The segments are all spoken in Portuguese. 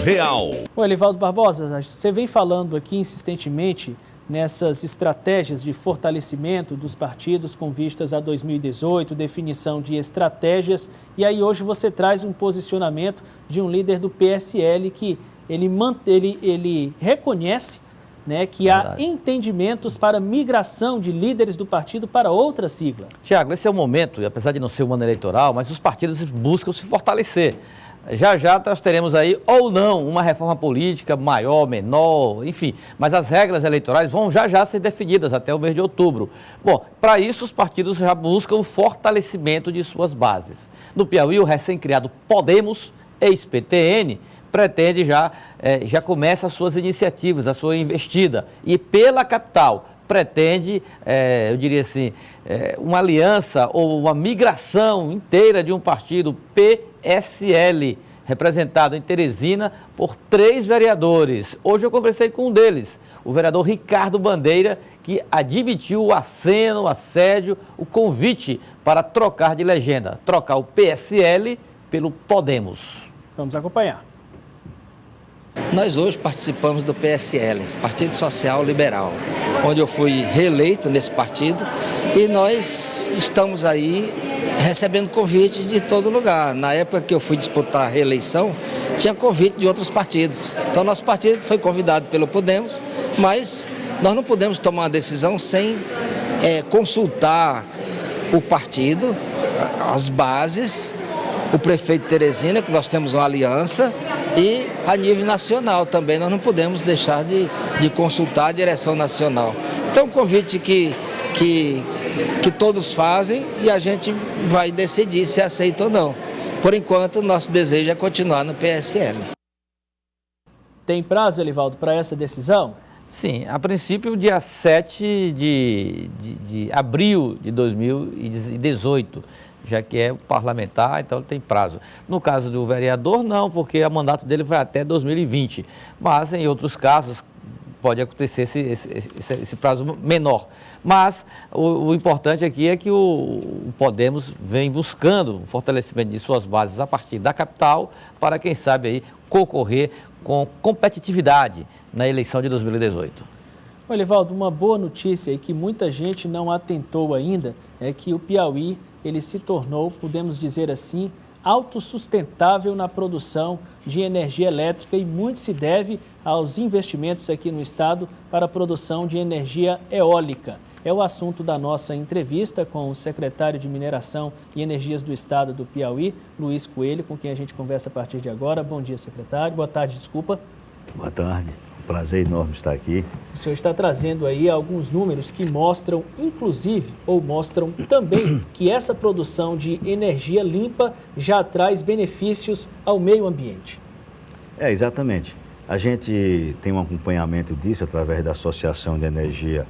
Real. Ô, Elivaldo Barbosa, você vem falando aqui insistentemente nessas estratégias de fortalecimento dos partidos com vistas a 2018, definição de estratégias, e aí hoje você traz um posicionamento de um líder do PSL que ele reconhece, né, que há entendimentos para migração de líderes do partido para outra sigla. Tiago, esse é o momento, apesar de não ser um ano eleitoral, mas os partidos buscam se fortalecer. Já já nós teremos aí, ou não, uma reforma política maior, menor, enfim. Mas as regras eleitorais vão já ser definidas até o mês de outubro. Bom, para isso os partidos já buscam o fortalecimento de suas bases. No Piauí, o recém-criado Podemos, ex-PTN, pretende já começa as suas iniciativas, a sua investida. E pela capital, pretende, eu diria assim, uma aliança ou uma migração inteira de um partido PSL, representado em Teresina por 3 vereadores. Hoje eu conversei com um deles, o vereador Ricardo Bandeira, que admitiu o aceno, o assédio, o convite para trocar de legenda, trocar o PSL pelo Podemos. Vamos acompanhar. Nós hoje participamos do PSL, Partido Social Liberal, onde eu fui reeleito nesse partido e nós estamos aí recebendo convite de todo lugar. Na época que eu fui disputar a reeleição, tinha convite de outros partidos. Então nosso partido foi convidado pelo Podemos, mas nós não podemos tomar uma decisão sem consultar o partido, as bases, o prefeito de Teresina, que nós temos uma aliança, e a nível nacional também, nós não podemos deixar de consultar a direção nacional. Então, um convite que todos fazem e a gente vai decidir se aceita ou não. Por enquanto, nosso desejo é continuar no PSL. Tem prazo, Elivaldo, para essa decisão? Sim, a princípio, dia 7 de abril de 2018. Já que é parlamentar, então tem prazo. No caso do vereador, não, porque o mandato dele vai até 2020. Mas em outros casos pode acontecer esse prazo menor. Mas o importante aqui é que o Podemos vem buscando o fortalecimento de suas bases a partir da capital para, quem sabe, aí, concorrer com competitividade na eleição de 2018. Elivaldo, uma boa notícia e que muita gente não atentou ainda é que o Piauí ele se tornou, podemos dizer assim, autossustentável na produção de energia elétrica e muito se deve aos investimentos aqui no estado para a produção de energia eólica. É o assunto da nossa entrevista com o secretário de Mineração e Energias do Estado do Piauí, Luiz Coelho, com quem a gente conversa a partir de agora. Bom dia, secretário. Boa tarde, desculpa. Boa tarde. Prazer enorme estar aqui. O senhor está trazendo aí alguns números que mostram, inclusive, ou mostram também, que essa produção de energia limpa já traz benefícios ao meio ambiente. Exatamente. A gente tem um acompanhamento disso através da Associação de Energia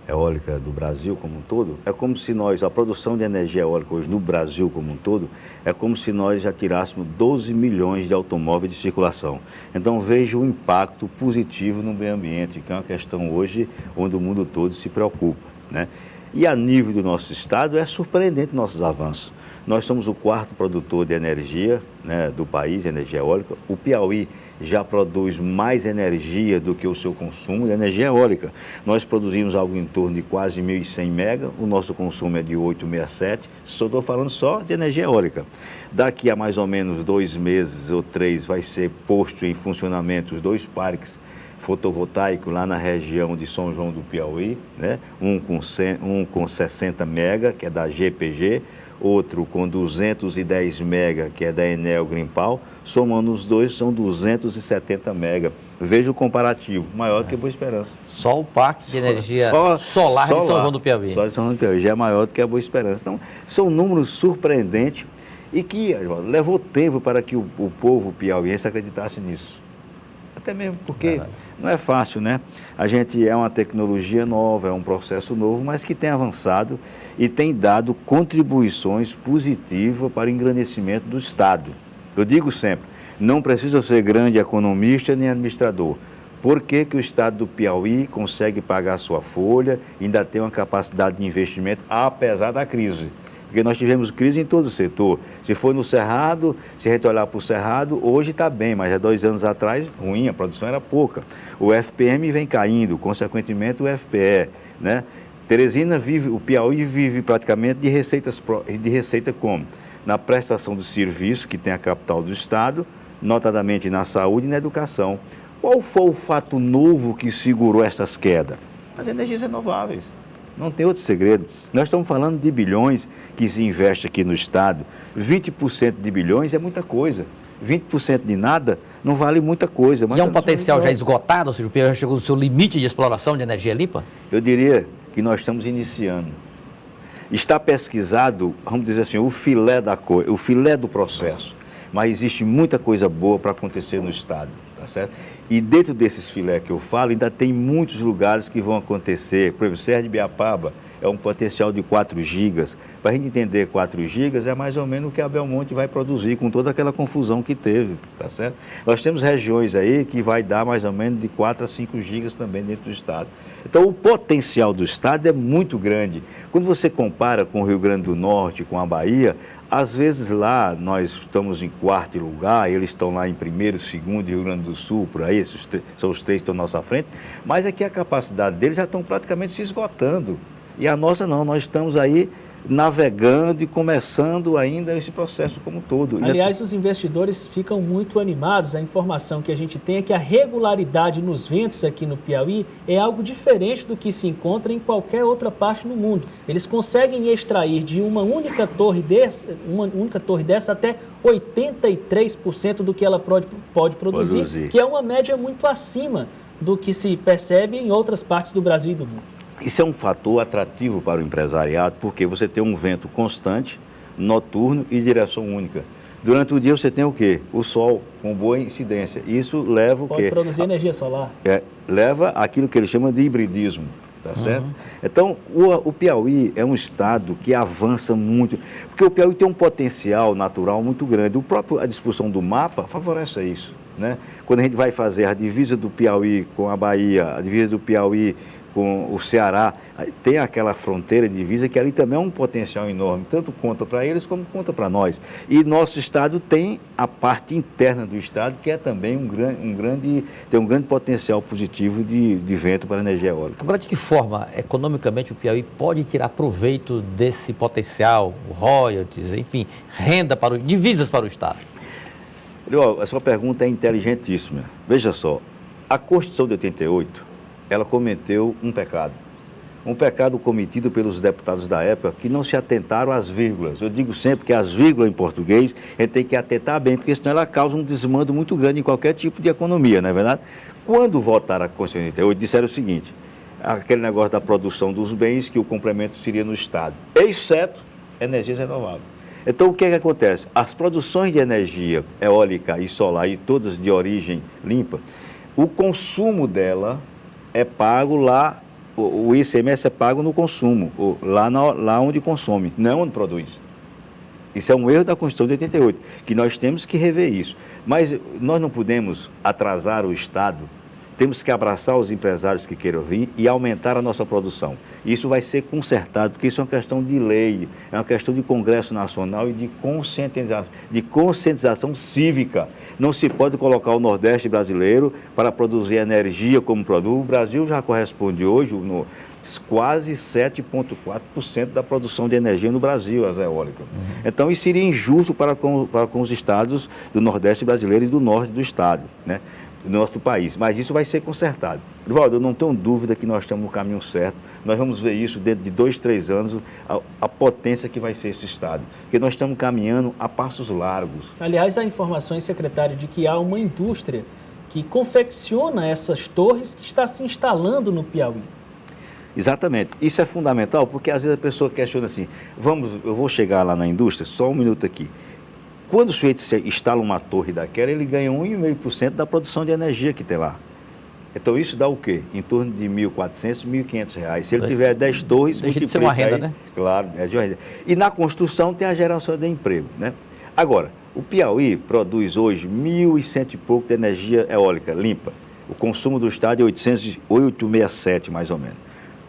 Eólica do Brasil como um todo. É como se a produção de energia eólica hoje no Brasil como um todo, é como se nós já tirássemos 12 milhões de automóveis de circulação. Então veja o impacto positivo no meio ambiente, que é uma questão hoje onde o mundo todo se preocupa, né? E a nível do nosso estado é surpreendente nossos avanços. Nós somos o 4º produtor de energia, né, do país, energia eólica. O Piauí já produz mais energia do que o seu consumo de energia eólica. Nós produzimos algo em torno de quase 1.100 mega, o nosso consumo é de 867, só estou falando só de energia eólica. Daqui a mais ou menos 2 meses ou 3 vai ser posto em funcionamento os 2 parques fotovoltaicos lá na região de São João do Piauí, né? Um com 60 mega, que é da GPG, outro com 210 mega, que é da Enel Green Power. Somando os dois, são 270 mega. Veja o comparativo, maior do que Boa Esperança. Só o parque de energia solar de São João do Piauí. Só de São João do Piauí, já é maior do que a Boa Esperança. Então, são números surpreendentes e que levou tempo para que o povo piauiense acreditasse nisso. Até mesmo porque não é fácil, né? A gente é uma tecnologia nova, é um processo novo, mas que tem avançado e tem dado contribuições positivas para o engrandecimento do Estado. Eu digo sempre, não precisa ser grande economista nem administrador. Por que o Estado do Piauí consegue pagar a sua folha e ainda tem uma capacidade de investimento apesar da crise? porque nós tivemos crise em todo o setor. Se for no Cerrado, se a gente olhar para o Cerrado, hoje está bem, mas há 2 anos atrás, ruim, a produção era pouca. O FPM vem caindo, consequentemente o FPE, né? Teresina vive, o Piauí vive praticamente de receita como? Na prestação de serviço, que tem a capital do Estado, notadamente na saúde e na educação. Qual foi o fato novo que segurou essas quedas? As energias renováveis. Não tem outro segredo. Nós estamos falando de bilhões que se investe aqui no Estado. 20% de bilhões é muita coisa. 20% de nada não vale muita coisa. Mas e é um potencial já esgotado, ou seja, o Piauí já chegou no seu limite de exploração de energia limpa? Eu diria que nós estamos iniciando. Está pesquisado, vamos dizer assim, o filé da coisa, o filé do processo. Mas existe muita coisa boa para acontecer no Estado, tá certo? E dentro desses filé que eu falo, ainda tem muitos lugares que vão acontecer. Por exemplo, Serra de Ibiapaba é um potencial de 4 gigas. Para a gente entender 4 gigas, é mais ou menos o que a Belmonte vai produzir, com toda aquela confusão que teve, tá certo? Nós temos regiões aí que vai dar mais ou menos de 4 a 5 gigas também dentro do Estado. Então, o potencial do Estado é muito grande. Quando você compara com o Rio Grande do Norte, com a Bahia, às vezes lá nós estamos em 4º lugar, eles estão lá em 1º, 2º, Rio Grande do Sul, por aí, esses são os 3 que estão à nossa frente, mas aqui a capacidade deles já estão praticamente se esgotando. E a nossa não, nós estamos aí navegando e começando ainda esse processo como um todo. Aliás, os investidores ficam muito animados. A informação que a gente tem é que a regularidade nos ventos aqui no Piauí é algo diferente do que se encontra em qualquer outra parte no mundo. Eles conseguem extrair de uma única torre dessa até 83% do que ela pode produzir, que é uma média muito acima do que se percebe em outras partes do Brasil e do mundo. Isso é um fator atrativo para o empresariado, porque você tem um vento constante, noturno e direção única. Durante o dia você tem o quê? O sol com boa incidência. Isso leva o quê? Pode produzir energia solar. Leva aquilo que eles chamam de hibridismo, tá certo? Então, o Piauí é um estado que avança muito, porque o Piauí tem um potencial natural muito grande. A disposição do mapa favorece isso, né? Quando a gente vai fazer a divisa do Piauí com a Bahia, a divisa do Piauí com o Ceará, tem aquela fronteira de divisa que ali também é um potencial enorme, tanto conta para eles como conta para nós. E nosso estado tem a parte interna do estado, que é também tem um grande potencial positivo de vento para a energia eólica. Agora, de que forma, economicamente, o Piauí pode tirar proveito desse potencial, royalties, enfim, divisas para o estado? A sua pergunta é inteligentíssima. Veja só, a Constituição de 88, ela cometeu um pecado cometido pelos deputados da época que não se atentaram às vírgulas. Eu digo sempre que as vírgulas em português a gente tem que atentar bem, porque senão ela causa um desmando muito grande em qualquer tipo de economia, não é verdade? Quando votaram a Constituição de 88, disseram o seguinte, aquele negócio da produção dos bens, que o complemento seria no Estado, exceto energias renováveis. Então, o que é que acontece? As produções de energia eólica e solar, e todas de origem limpa, o consumo dela é pago lá, o ICMS é pago no consumo, lá onde consome, não onde produz. Isso é um erro da Constituição de 88, que nós temos que rever isso. Mas nós não podemos atrasar o Estado, temos que abraçar os empresários que queiram vir e aumentar a nossa produção. Isso vai ser consertado, porque isso é uma questão de lei, é uma questão de Congresso Nacional e de conscientização cívica. Não se pode colocar o Nordeste brasileiro para produzir energia como produto. O Brasil já corresponde hoje no quase 7,4% da produção de energia no Brasil, as eólicas. Então, isso seria injusto para com os estados do Nordeste brasileiro e do Norte do estado, né? Do norte do país, mas isso vai ser consertado. Rivaldo, eu não tenho dúvida que nós estamos no caminho certo, nós vamos ver isso dentro de 2, 3 anos, a potência que vai ser esse estado, porque nós estamos caminhando a passos largos. Aliás, há informações, secretário, de que há uma indústria que confecciona essas torres que está se instalando no Piauí. Exatamente, isso é fundamental, porque às vezes a pessoa questiona assim, eu vou chegar lá na indústria, só um minuto aqui. Quando o sujeito instala uma torre daquela, ele ganha 1,5% da produção de energia que tem lá. Então, isso dá o quê? Em torno de R$ 1.400, R$ 1.500. Se ele tiver 10 torres... Deixa de ser uma renda, né? Claro, é de uma renda. E na construção tem a geração de emprego, né? Agora, o Piauí produz hoje 1.100 e pouco de energia eólica limpa. O consumo do estado é 867, mais ou menos.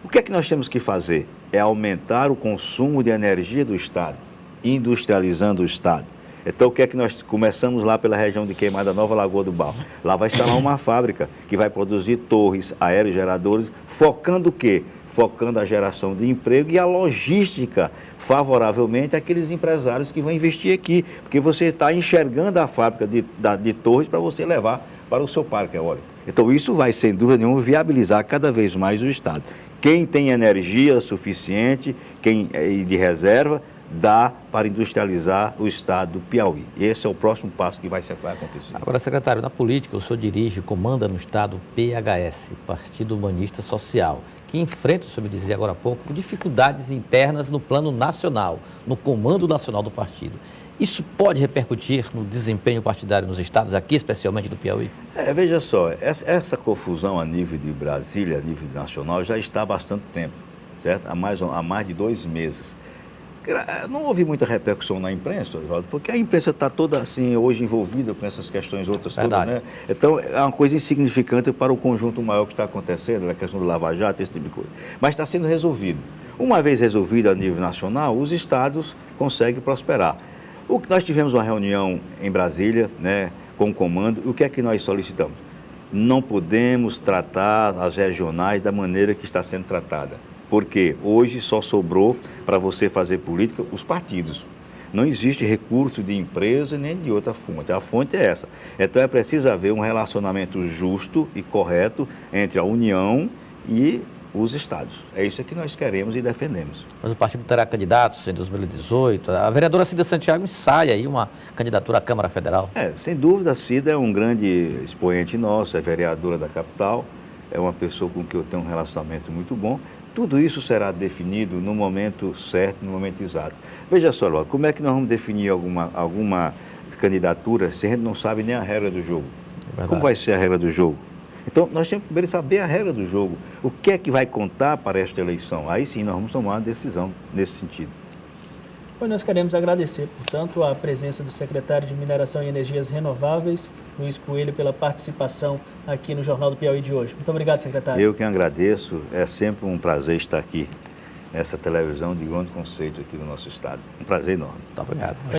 O que é que nós temos que fazer? é aumentar o consumo de energia do Estado, industrializando o Estado. Então, o que é que nós começamos lá pela região de Queimada Nova, Lagoa do Barro? Lá vai instalar uma fábrica que vai produzir torres, aerogeradores, focando o quê? Focando a geração de emprego e a logística favoravelmente àqueles empresários que vão investir aqui, porque você está enxergando a fábrica de torres para você levar para o seu parque eólico. Então, isso vai, sem dúvida nenhuma, viabilizar cada vez mais o Estado. Quem tem energia suficiente, quem de reserva, dá para industrializar o Estado do Piauí. Esse é o próximo passo que vai acontecer. Agora, secretário, na política, o senhor dirige e comanda no Estado o PHS, Partido Humanista Social, que enfrenta, o senhor me dizia agora há pouco, dificuldades internas no plano nacional, no comando nacional do partido. Isso pode repercutir no desempenho partidário nos estados, aqui especialmente do Piauí? Veja só, essa confusão a nível de Brasília, a nível nacional, já está há bastante tempo, certo? Há mais de 2 meses. Não houve muita repercussão na imprensa, Oswaldo, porque a imprensa está toda assim hoje envolvida com essas questões outras todas, né? Então é uma coisa insignificante para o conjunto maior que está acontecendo, a questão do Lava Jato, esse tipo de coisa. Mas está sendo resolvido. Uma vez resolvido a nível nacional, os estados conseguem prosperar. Nós tivemos uma reunião em Brasília, né, com o comando, e o que é que nós solicitamos? Não podemos tratar as regionais da maneira que está sendo tratada. Porque hoje só sobrou para você fazer política os partidos. Não existe recurso de empresa nem de outra fonte. A fonte é essa. Então é preciso haver um relacionamento justo e correto entre a União e os estados. É isso que nós queremos e defendemos. Mas o partido terá candidatos em 2018. A vereadora Cida Santiago ensaia aí uma candidatura à Câmara Federal. Sem dúvida, a Cida é um grande expoente nosso, é vereadora da capital, é uma pessoa com quem eu tenho um relacionamento muito bom. Tudo isso será definido no momento certo, no momento exato. Veja só, Ló, como é que nós vamos definir alguma candidatura se a gente não sabe nem a regra do jogo? Como vai ser a regra do jogo? Então, nós temos que primeiro saber a regra do jogo. O que é que vai contar para esta eleição? Aí sim, nós vamos tomar uma decisão nesse sentido. Pois nós queremos agradecer, portanto, a presença do secretário de Mineração e Energias Renováveis, Luiz Coelho, pela participação aqui no Jornal do Piauí de hoje. Muito obrigado, secretário. Eu que agradeço. É sempre um prazer estar aqui nessa televisão de grande conceito aqui no nosso estado. Um prazer enorme. Muito obrigado.